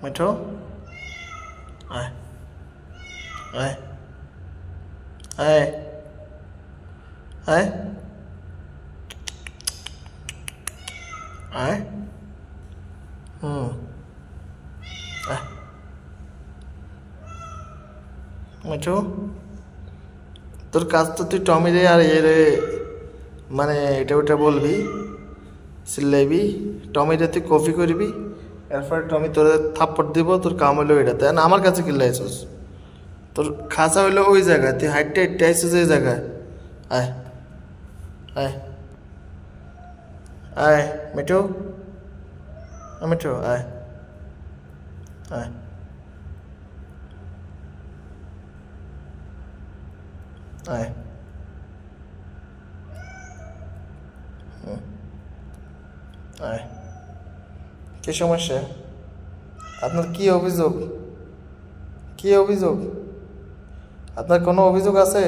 मिठू आए आए आए आए आए आए मिठू তোর কাজ তো তুই টমি রে আর এ রে মানে এটা ওটা বলবি চিল্লাইবি টমি রে তুই কফি করবি এরপর টমি তোর থাপ্পড় দিব তোর কাম হইলো এটা তাই না আমার কাছে কিল্লাইছিস তোর খাসা হইলো ওই জায়গায় তুই হাইটটা হাইটটা আইছিস এই জায়গায় আয় আয় আয় মিঠু মিঠু আয় আয় আয় আয় কি সমস্যা আপনার কি অভিযোগ কি অভিযোগ আপনার কোনো অভিযোগ আছে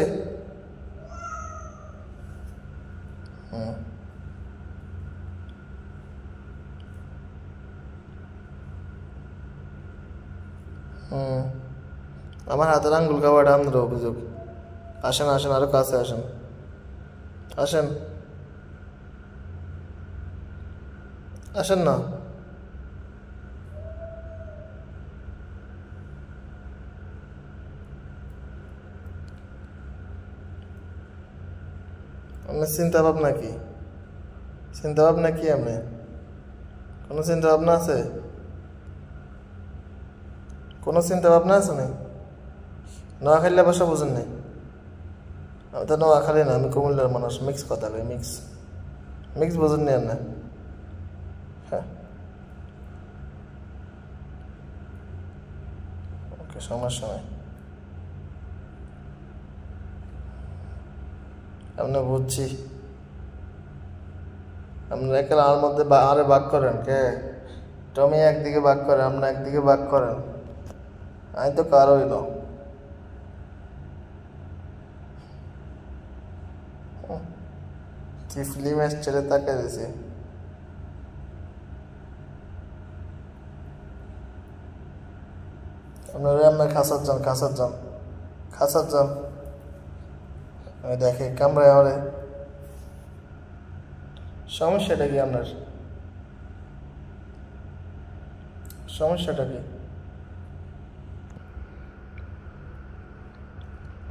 আমার হাতের আঙ্গুল খাওয়াটা আপনার অভিযোগ আসেন আসেন আরো কাছে আসেন আসেন আসেন না আপনার চিন্তা ভাবনা কি চিন্তা ভাবনা কি আপনি কোনো চিন্তা ভাবনা আছে কোনো চিন্তা ভাবনা আছে না নোয়াখালী ভাষা বুঝেন নাই আমি তো নোয়াখালী না আমি কুমিল্লার মানুষ মিক্স কথা কই মিক্স মিক্স বুঝেন নি আর না হ্যাঁ ওকে সমস্যা নাই আপনি বুঝছি আপনারা একে আমার মধ্যে আরে ভাগ করেন কে টমি একদিকে ভাগ করে আপনার একদিকে ভাগ করেন আমি তো কারোই না কি ফিল্ম ছেড়ে তাকে দিয়েছে আপনারা আপনার খাসার যান খাসার যান খাসার যান আমি দেখে কামড়ায় আমারে সমস্যাটা কি আপনার সমস্যাটা কি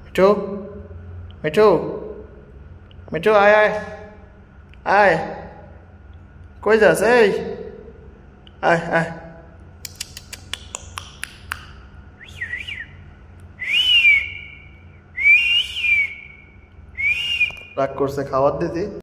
মিঠু মিঠু মিঠু আয় আয় আয় কই যাস এই আয় আয় রাগ করছে খাবার দিতি